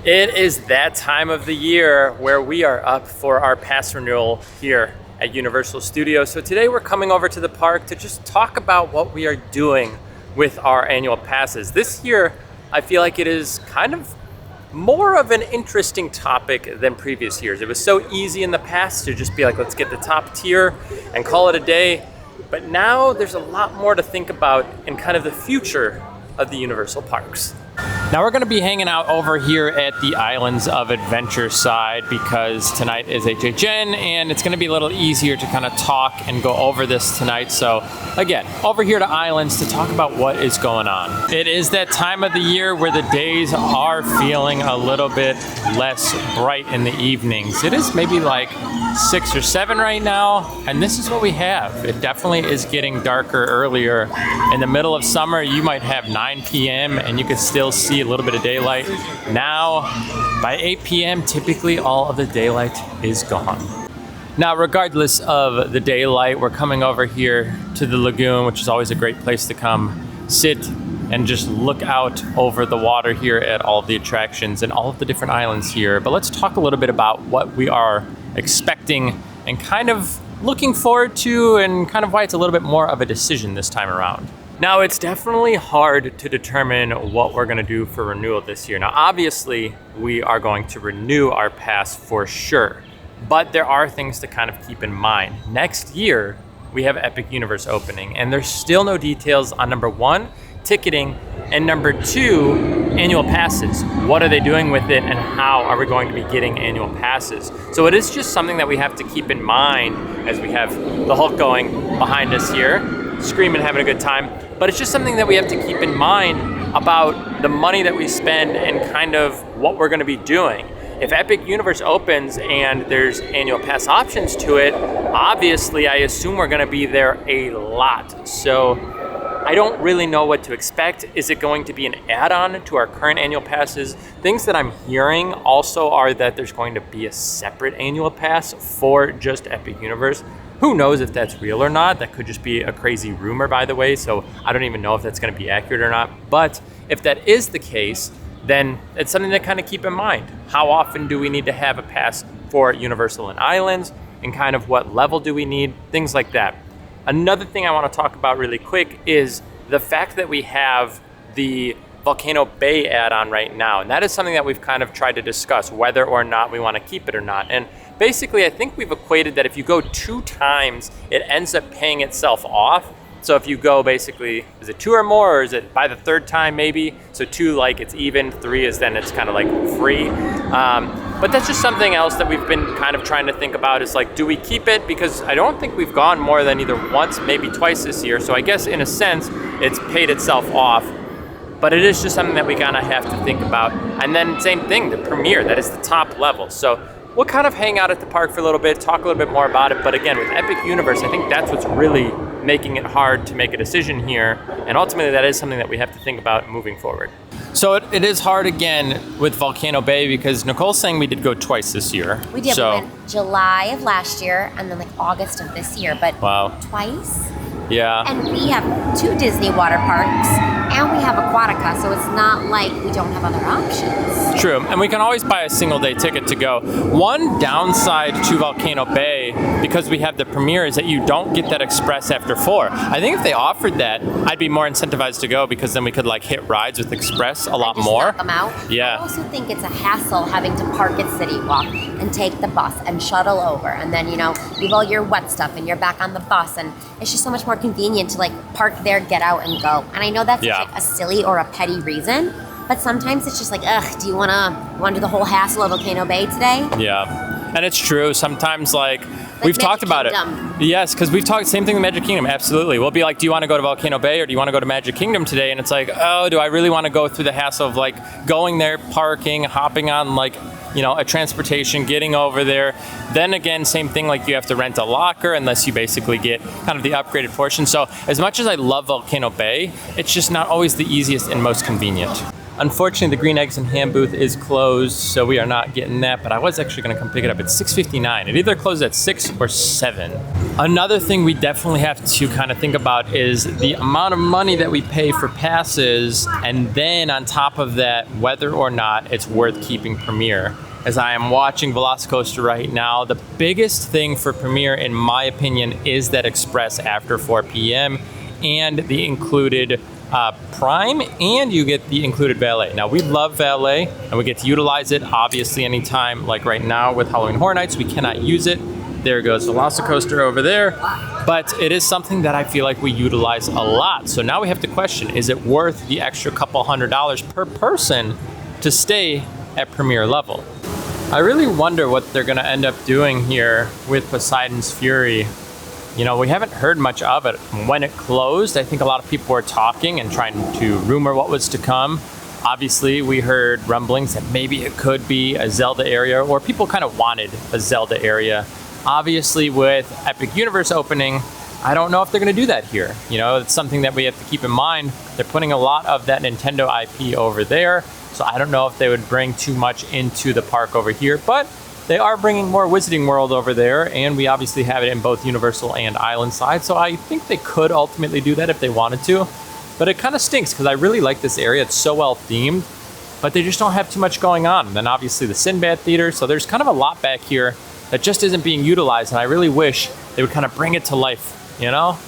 It is that time of the year where we are up for our pass renewal here at Universal Studios. So today we're coming over to the park to just talk about what we are doing with our annual passes. This year, I feel like it is kind of more of an interesting topic than previous years. It was so easy in the past to just be like, let's get the top tier and call it a day. But now there's a lot more to think about in kind of the future of the Universal parks. Now we're going to be hanging out over here at the Islands of Adventure side because tonight is HHN and it's going to be a little easier to kind of talk and go over this tonight. So again, over here to Islands to talk about what is going on. It is that time of the year where the days are feeling a little bit less bright in the evenings. It is maybe like 6 or 7 right now, and this is what we have. It definitely is getting darker earlier. In the middle of summer, you might have 9 p.m. and you could still see a little bit of daylight. Now, by 8 p.m., typically all of the daylight is gone. Now, regardless of the daylight, we're coming over here to the lagoon, which is always a great place to come sit and just look out over the water here at all of the attractions and all of the different islands here. But let's talk a little bit about what we are expecting and kind of looking forward to and kind of why it's a little bit more of a decision this time around. Now, it's definitely hard to determine what we're going to do for renewal this year. Now, obviously, we are going to renew our pass for sure, but there are things to kind of keep in mind. Next year, we have Epic Universe opening, and there's still no details on number 1, ticketing, and number 2, annual passes. What are they doing with it, and how are we going to be getting annual passes? So it is just something that we have to keep in mind as we have the Hulk going behind us here, screaming, having a good time. But it's just something that we have to keep in mind about the money that we spend and kind of what we're going to be doing. If Epic Universe opens and there's annual pass options to it, obviously I assume we're going to be there a lot. So I don't really know what to expect. Is it going to be an add-on to our current annual passes? Things that I'm hearing also are that there's going to be a separate annual pass for just Epic Universe. Who knows if that's real or not? That could just be a crazy rumor, by the way, so I don't even know if that's going to be accurate or not. But if that is the case, then it's something to kind of keep in mind. How often do we need to have a pass for Universal and Islands, and kind of what level do we need? Things like that. Another thing I want to talk about really quick is the fact that we have the Volcano Bay add-on right now, and that is something that we've kind of tried to discuss, whether or not we want to keep it or not. And basically, I think we've equated that if you go 2 times, it ends up paying itself off. So if you go basically, is it 2 or more, or is it by the 3rd time maybe? So 2, like it's even, 3 is then it's kind of like free. But that's just something else that we've been kind of trying to think about is like, do we keep it? Because I don't think we've gone more than either once, maybe twice this year. So I guess in a sense, it's paid itself off. But it is just something that we kind of have to think about. And then same thing, the premiere, that is the top level. So we'll kind of hang out at the park for a little bit, talk a little bit more about it. But again, with Epic Universe, I think that's what's really making it hard to make a decision here. And ultimately, that is something that we have to think about moving forward. So it is hard again with Volcano Bay because Nicole's saying we did go twice this year. We did. So, we went July of last year and then like August of this year, but wow. Twice. Yeah. And we have 2 Disney water parks and we have Aquatica, so it's not like we don't have other options. True, and we can always buy a single day ticket to go. One downside to Volcano Bay, because we have the premiere, is that you don't get that express after 4. I think if they offered that, I'd be more incentivized to go because then we could like hit rides with express a lot more. Knock them out. Yeah. I also think it's a hassle having to park at City Walk and take the bus and shuttle over, and then leave all your wet stuff and you're back on the bus, and it's just so much more convenient to like park there, get out, and go. And I know that's like a silly or a petty reason, but sometimes it's just like, do you wanna do the whole hassle of Volcano Bay today? Yeah, and it's true. Sometimes like we've talked about Kingdom. it. Yes, because we've talked same thing with Magic Kingdom. Absolutely, we'll be like, do you want to go to Volcano Bay or do you want to go to Magic Kingdom today? And it's like, oh, do I really want to go through the hassle of like going there, parking, hopping on like a transportation, getting over there. Then again, same thing, like you have to rent a locker unless you basically get kind of the upgraded portion. So as much as I love Volcano Bay, it's just not always the easiest and most convenient. Unfortunately, the green eggs and ham booth is closed, so we are not getting that, but I was actually gonna come pick it up at 6:59. It either closed at 6 or 7. Another thing we definitely have to kind of think about is the amount of money that we pay for passes, and then on top of that, whether or not it's worth keeping Premier. As I am watching Velocicoaster right now, the biggest thing for Premier, in my opinion, is that express after 4 p.m. and the included Prime, and you get the included valet. Now, we love valet, and we get to utilize it, obviously, anytime. Like right now with Halloween Horror Nights, we cannot use it. There goes Velocicoaster over there. But it is something that I feel like we utilize a lot. So now we have to question, is it worth the extra couple $100 per person to stay at Premier level? I really wonder what they're gonna end up doing here with Poseidons Fury. You know, we haven't heard much of it. When it closed, I think a lot of people were talking and trying to rumor what was to come. Obviously, we heard rumblings that maybe it could be a Zelda area, or people kind of wanted a Zelda area. Obviously, with Epic Universe opening, I don't know if they're gonna do that here. You know, it's something that we have to keep in mind. They're putting a lot of that Nintendo IP over there, so I don't know if they would bring too much into the park over here, but they are bringing more Wizarding World over there, and we obviously have it in both Universal and Island side, so I think they could ultimately do that if they wanted to. But it kind of stinks, because I really like this area. It's so well themed, but they just don't have too much going on. And then obviously the Sinbad Theater, so there's kind of a lot back here that just isn't being utilized, and I really wish they would kind of bring it to life, you know?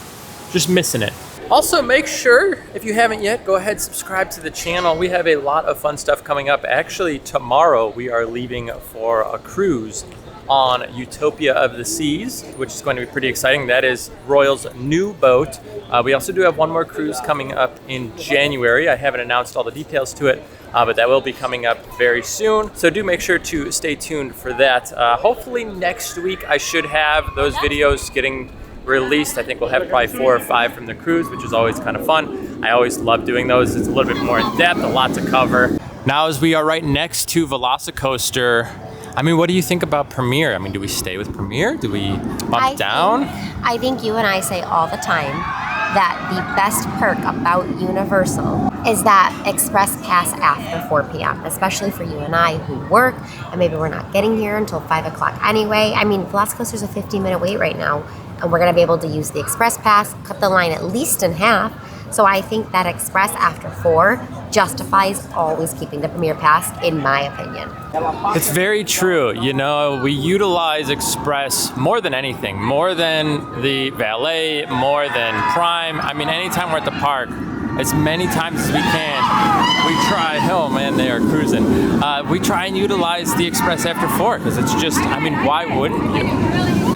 Just missing it. Also, make sure, if you haven't yet, go ahead and subscribe to the channel. We have a lot of fun stuff coming up. Actually, tomorrow we are leaving for a cruise on Utopia of the Seas, which is going to be pretty exciting. That is Royal's new boat. We also do have one more cruise coming up in January. I haven't announced all the details to it, but that will be coming up very soon. So do make sure to stay tuned for that. Hopefully next week I should have those videos getting released. I think we'll have probably 4 or 5 from the cruise, which is always kind of fun. I always love doing those. It's a little bit more in depth, a lot to cover. Now, as we are right next to Velocicoaster, I mean, what do you think about Premier? I mean, do we stay with Premier? Do we bump down? I think you and I say all the time that the best perk about Universal is that express pass after 4 p.m., especially for you and I who work, and maybe we're not getting here until 5 o'clock anyway. I mean, Velocicoaster's a 15-minute wait right now, and we're gonna be able to use the express pass, cut the line at least in half. So I think that express after 4 justifies always keeping the Premier Pass, in my opinion. It's very true. You know, we utilize express more than anything, more than the valet, more than Prime. I mean, anytime we're at the park, as many times as we can, we try, oh man, they are cruising. We try and utilize the express after 4, because it's just, I mean, why wouldn't you?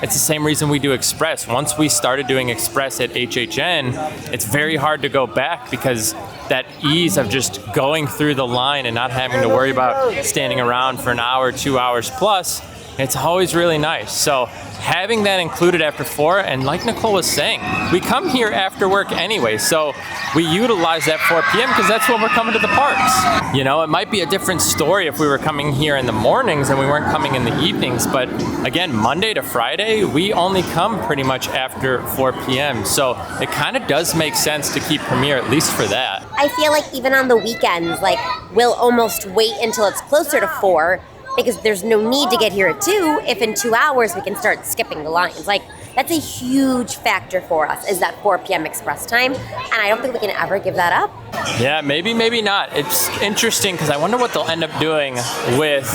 It's the same reason we do express. Once we started doing express at HHN, it's very hard to go back, because that ease of just going through the line and not having to worry about standing around for an hour, 2 hours plus, it's always really nice. So having that included after 4, and like Nicole was saying, we come here after work anyway, so we utilize that 4 p.m. because that's when we're coming to the parks. You know, it might be a different story if we were coming here in the mornings and we weren't coming in the evenings, but again, Monday to Friday, we only come pretty much after 4 p.m. So it kind of does make sense to keep Premier, at least for that. I feel like even on the weekends, like, we'll almost wait until it's closer to 4, because there's no need to get here at 2 if in 2 hours we can start skipping the lines. Like, that's a huge factor for us, is that 4 p.m. express time, and I don't think we can ever give that up. Yeah, maybe not. It's interesting, because I wonder what they'll end up doing with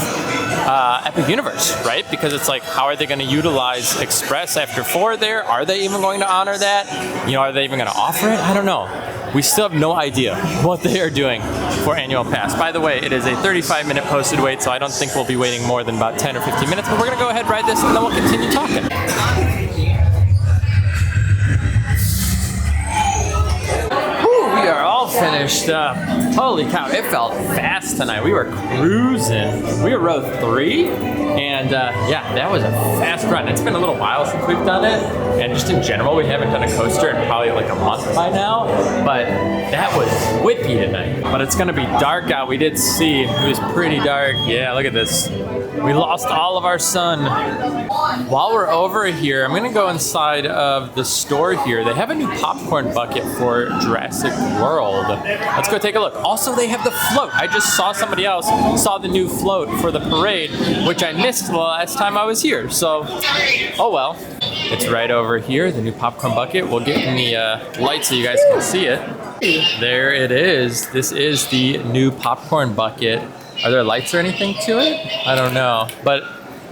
Epic Universe, right? Because it's like, how are they going to utilize express after 4 there? Are they even going to honor that? You know, are they even going to offer it? I don't know. We still have no idea what they are doing for annual pass. By the way, it is a 35-minute posted wait, so I don't think we'll be waiting more than about 10 or 15 minutes, but we're gonna go ahead, ride this, and then we'll continue talking. We are all finished up. Holy cow, it felt fast tonight. We were cruising. We were row 3, and yeah, that was a fast run. It's been a little while since we've done it, and just in general, we haven't done a coaster in probably like a month by now, but that was whippy tonight. But it's gonna be dark out. We did see, it was pretty dark. Yeah, look at this. We lost all of our sun. While we're over here, I'm gonna go inside of the store here. They have a new popcorn bucket for Jurassic World. world. Let's go take a look. Also, they have the float. I just saw somebody else saw the new float for the parade, which I missed the last time I was here. So, oh well. It's right over here, the new popcorn bucket. We'll get in the light so you guys can see it. There it is. This is the new popcorn bucket. Are there lights or anything to it? I don't know, but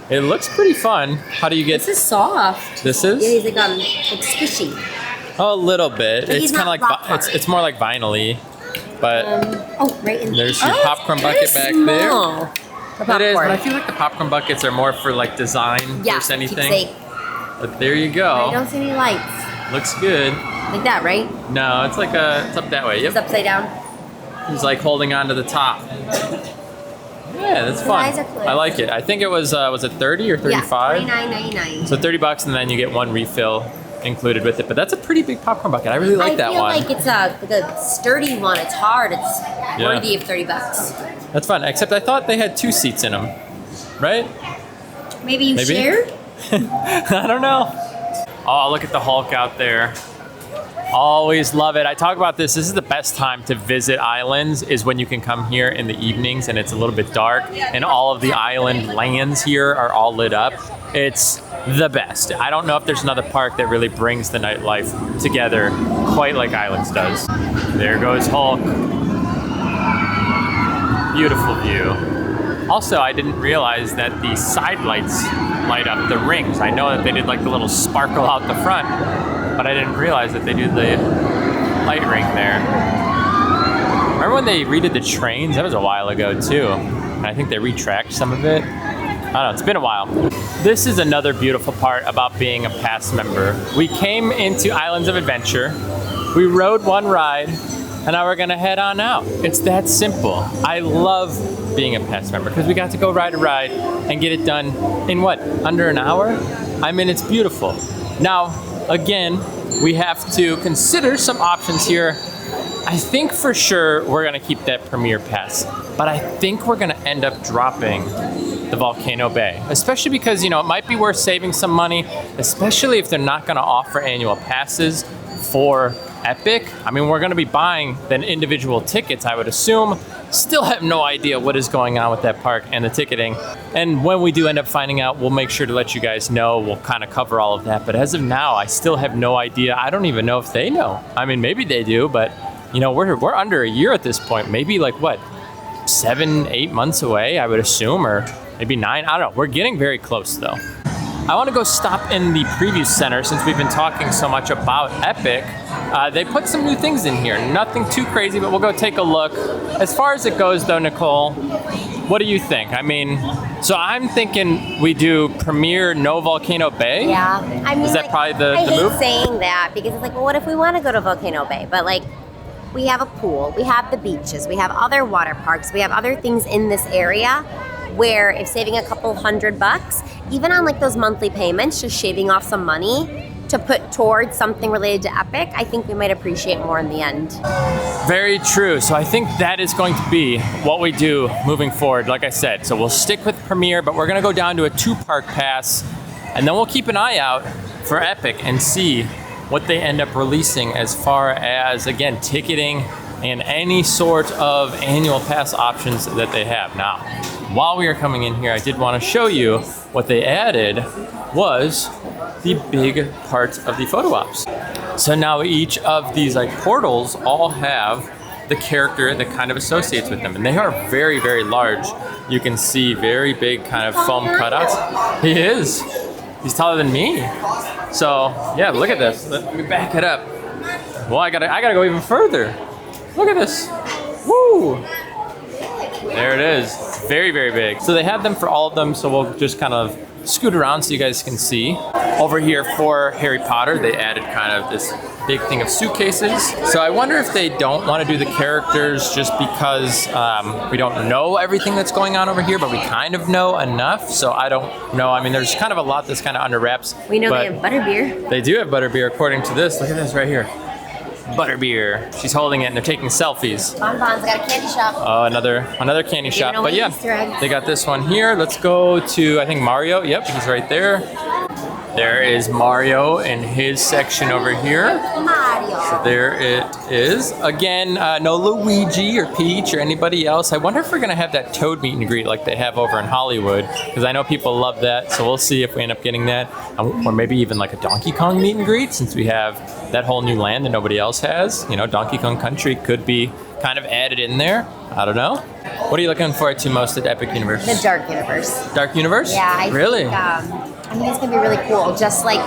it looks pretty fun. How do you get? This is soft. This is? Yeah, he's like squishy. Oh, a little bit. But It's kind of like rock hard. it's more like vinyl-y, but Right in there's your Oh, popcorn it's very bucket back there. small for It is, but I popcorn. feel like the popcorn buckets are more for like design Yeah, versus anything. keepsake. But there you I go. don't see any lights. Looks good. Like that, right? No, it's like it's up that way. It's Yep. upside down. He's like holding on to the top. Yeah, that's The fun. eyes are closed. I like it. I think it was it 30 or 35? Yeah, $29.99. So $30 and then you get one refill included with it. But that's a pretty big popcorn bucket. I really like that one. I feel like it's a sturdy one. It's hard. It's Yeah. worthy of $30. That's fun. Except I thought they had 2 seats in them, right? Maybe you Maybe? shared? I don't know. Oh, look at the Hulk out there. Always love it. I talk about this. This is the best time to visit islands is when you can come here in the evenings and it's a little bit dark and all of the island lands here are all lit up. It's the best. I don't know if there's another park that really brings the nightlife together quite like Islands does. There goes Hulk. Beautiful view. Also, I didn't realize that the side lights light up the rings. I know that they did like the little sparkle out the front, but I didn't realize that they do the light ring there. Remember when they redid the trains? That was a while ago too. And I think they retracked some of it. I don't know, it's been a while. This is another beautiful part about being a pass member. We came into Islands of Adventure, we rode one ride, and now we're gonna head on out. It's that simple. I love being a pass member because we got to go ride a ride and get it done in what, under an hour? I mean, it's beautiful. Now, again, we have to consider some options here. I think for sure we're gonna keep that Premier Pass, but I think we're gonna end up dropping the Volcano Bay, especially because, it might be worth saving some money, especially if they're not gonna offer annual passes for Epic. I mean, we're gonna be buying the individual tickets, I would assume. Still have no idea what is going on with that park and the ticketing. And when we do end up finding out, we'll make sure to let you guys know. We'll kind of cover all of that. But as of now, I still have no idea. I don't even know if they know. I mean, maybe they do, but we're under a year at this point. Maybe like what, 7-8 months away, I would assume, or maybe 9. I don't know. We're getting very close though. I want to go stop in the preview center since we've been talking so much about Epic. They put some new things in here. Nothing too crazy, but we'll go take a look. As far as it goes though, Nicole, what do you think? I mean, so I'm thinking we do Premier No Volcano Bay? Yeah. I mean, Is that probably the I hate move? saying that because it's like, well, what if we want to go to Volcano Bay? But like, we have a pool, we have the beaches, we have other water parks, we have other things in this area where if saving a couple $100, even on like those monthly payments, just shaving off some money to put towards something related to Epic, I think we might appreciate more in the end. Very true. So I think that is going to be what we do moving forward, like I said. So we'll stick with Premier, but we're gonna go down to a 2-park pass, and then we'll keep an eye out for Epic and see what they end up releasing as far as, again, ticketing and any sort of annual pass options that they have. Now, while we are coming in here, I did want to show you what they added was the big parts of the photo ops. So now each of these like portals all have the character that kind of associates with them, and they are very, very large. You can see very big kind of foam cutouts. He is. He's taller than me. So yeah, look at this. Let me back it up. Well, I gotta go even further. Look at this. Woo! There it is. Very, very big. So they have them for all of them, so we'll just kind of scoot around so you guys can see. Over here for Harry Potter, they added kind of this big thing of suitcases. So I wonder if they don't want to do the characters just because we don't know everything that's going on over here, but we kind of know enough. So I don't know. I mean, there's kind of a lot that's kind of under wraps. We know they have Butterbeer. They do have Butterbeer according to this. Look at this right here. Butterbeer. She's holding it and they're taking selfies. Bonbons, got a candy shop. Oh, another candy shop. away But yeah, Easter eggs. they got this one here. Let's go to, I think, Mario. Yep, he's right there. There is Mario in his section over here. Mario. There it is. Again, no Luigi or Peach or anybody else. I wonder if we're going to have that Toad meet and greet like they have over in Hollywood, because I know people love that. So we'll see if we end up getting that. Or maybe even like a Donkey Kong meet and greet, since we have that whole new land that nobody else has. You know, Donkey Kong Country could be kind of added in there. I don't know. What are you looking forward to most at Epic Universe? The Dark Universe. Dark Universe? Yeah, I really? think, I think it's gonna be really cool. Just like,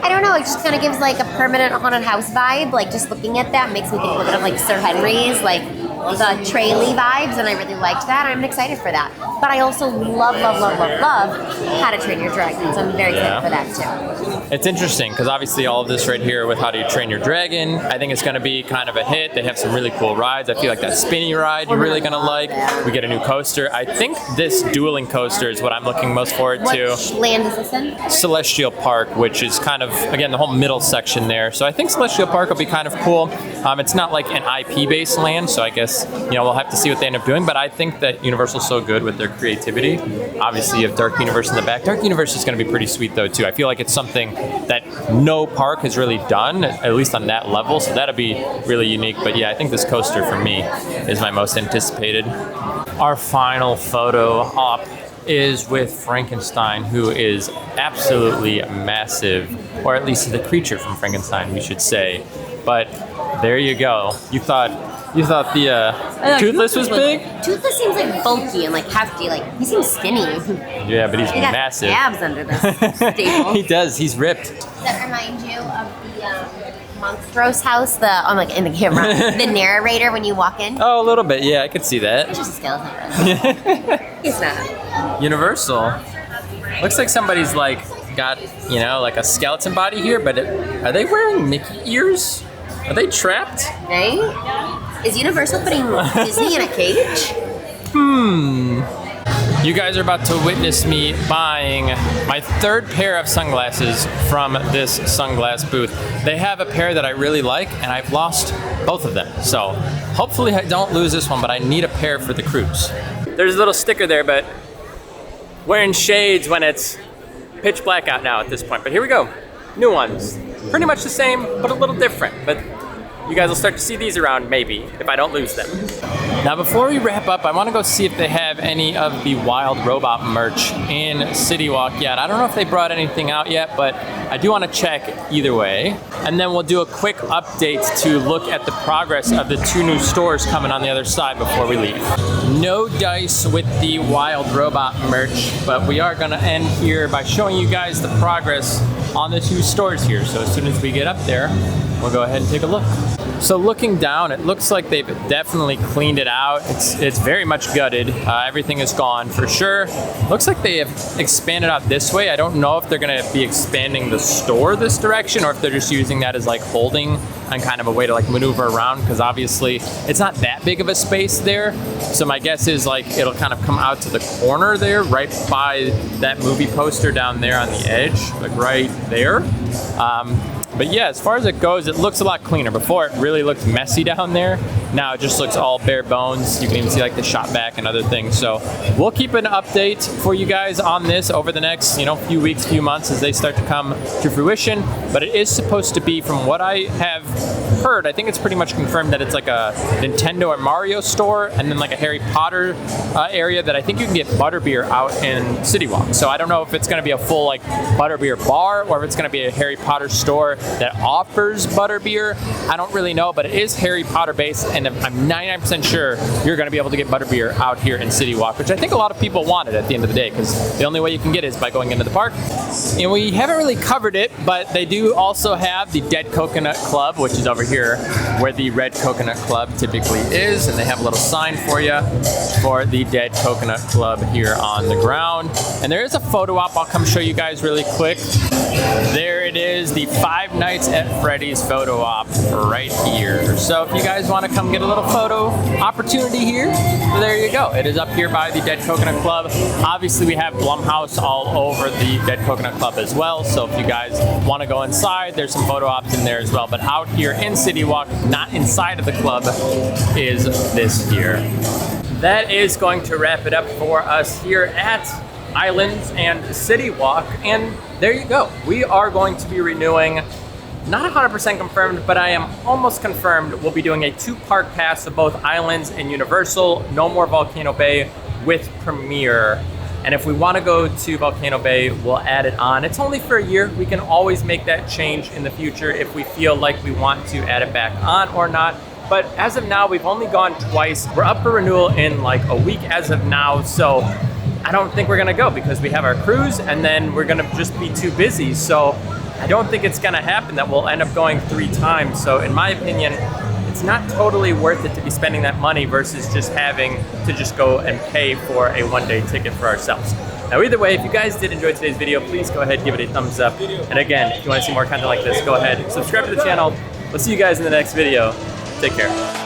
I don't know, it just kind of gives like a permanent haunted house vibe. Like just looking at that makes me think a little bit of like Sir Henry's, like the Tralee vibes, and I really liked that. I'm excited for that. But I also love How to Train Your Dragon, so I'm very excited for that too. It's interesting because obviously all of this right here with How to Train Your Dragon, I think it's going to be kind of a hit. They have some really cool rides. I feel like that spinny ride you're really going to like. We get a new coaster. I think this dueling coaster is what I'm looking most forward to. What land is this in? Celestial Park, which is kind of, again, the whole middle section there. So I think Celestial Park will be kind of cool. It's not like an IP-based land, so I guess, we'll have to see what they end up doing. But I think that Universal's so good with their creativity. Obviously, you have Dark Universe in the back. Dark Universe is going to be pretty sweet, though, too. I feel like it's something that no park has really done, at least on that level. So that'll be really unique. But yeah, I think this coaster for me is my most anticipated. Our final photo op is with Frankenstein, who is absolutely massive, or at least the creature from Frankenstein, we should say. But there you go. You thought the Toothless was big? Toothless seems like bulky and like hefty. Like he seems skinny. Yeah, but he's He got massive. abs under this staple. He does. He's ripped. Does that remind you of the Monstrose house? I'm like in the camera. The narrator when you walk in. Oh, a little bit. Yeah, I could see that. It's just a skeleton. Really. He's not. Universal. Looks like somebody's like got like a skeleton body here, but are they wearing Mickey ears? Are they trapped? Right? Is Universal putting Disney in a cage? You guys are about to witness me buying my third pair of sunglasses from this sunglass booth. They have a pair that I really like, and I've lost both of them. So hopefully I don't lose this one, but I need a pair for the cruise. There's a little sticker there, but wearing shades when it's pitch black out now at this point. But here we go. New ones. Pretty much the same, but a little different. But you guys will start to see these around, maybe, if I don't lose them. Now, before we wrap up, I want to go see if they have any of the Wild Robot merch in City Walk yet. I don't know if they brought anything out yet, but I do want to check either way. And then we'll do a quick update to look at the progress of the 2 new stores coming on the other side before we leave. No dice with the Wild Robot merch, but we are going to end here by showing you guys the progress on the 2 stores here. So as soon as we get up there, we'll go ahead and take a look. So looking down, it looks like they've definitely cleaned it out. It's very much gutted. Everything is gone for sure. Looks like they have expanded out this way. I don't know if they're going to be expanding the store this direction or if they're just using that as like holding and kind of a way to like maneuver around, because obviously it's not that big of a space there. So my guess is like it'll kind of come out to the corner there, right by that movie poster down there on the edge, like right there. But yeah, as far as it goes, it looks a lot cleaner. Before, it really looked messy down there. Now it just looks all bare bones. You can even see like the shop back and other things. So we'll keep an update for you guys on this over the next, few weeks, few months as they start to come to fruition. But it is supposed to be, from what I have heard, I think it's pretty much confirmed that it's like a Nintendo or Mario store, and then like a Harry Potter area that I think you can get Butterbeer out in City Walk. So I don't know if it's going to be a full like Butterbeer bar or if it's going to be a Harry Potter store that offers Butterbeer. I don't really know, but it is Harry Potter based, and I'm 99% sure you're going to be able to get Butterbeer out here in City Walk, which I think a lot of people wanted at the end of the day, because the only way you can get it is by going into the park. And we haven't really covered it, but they do also have the Dead Coconut Club, which is over here where the Red Coconut Club typically is, and they have a little sign for you for the Dead Coconut Club here on the ground. And there is a photo op I'll come show you guys really quick. There it is, the 5 Nights at Freddy's photo op right here. So if you guys want to come get a little photo opportunity here, there you go. It is up here by the Dead Coconut Club. Obviously we have Blumhouse all over the Dead Coconut Club as well, so if you guys want to go inside, there's some photo ops in there as well. But out here in City Walk, not inside of the club, is this here. That is going to wrap it up for us here at Islands and City Walk, and there you go. We are going to be renewing, not 100% confirmed, but I am almost confirmed we'll be doing a 2-park pass of both Islands and Universal, no more Volcano Bay with Premier. And if we want to go to Volcano Bay, we'll add it on. It's only for a year. We can always make that change in the future if we feel like we want to add it back on or not. But as of now, we've only gone twice. We're up for renewal in like a week as of now, so I don't think we're gonna go because we have our cruise and then we're gonna just be too busy. So I don't think it's gonna happen that we'll end up going 3 times. So in my opinion, it's not totally worth it to be spending that money versus just having to just go and pay for a 1-day ticket for ourselves. Now either way, if you guys did enjoy today's video, please go ahead and give it a thumbs up. And again, if you want to see more content like this, go ahead, subscribe to the channel. We'll see you guys in the next video. Take care.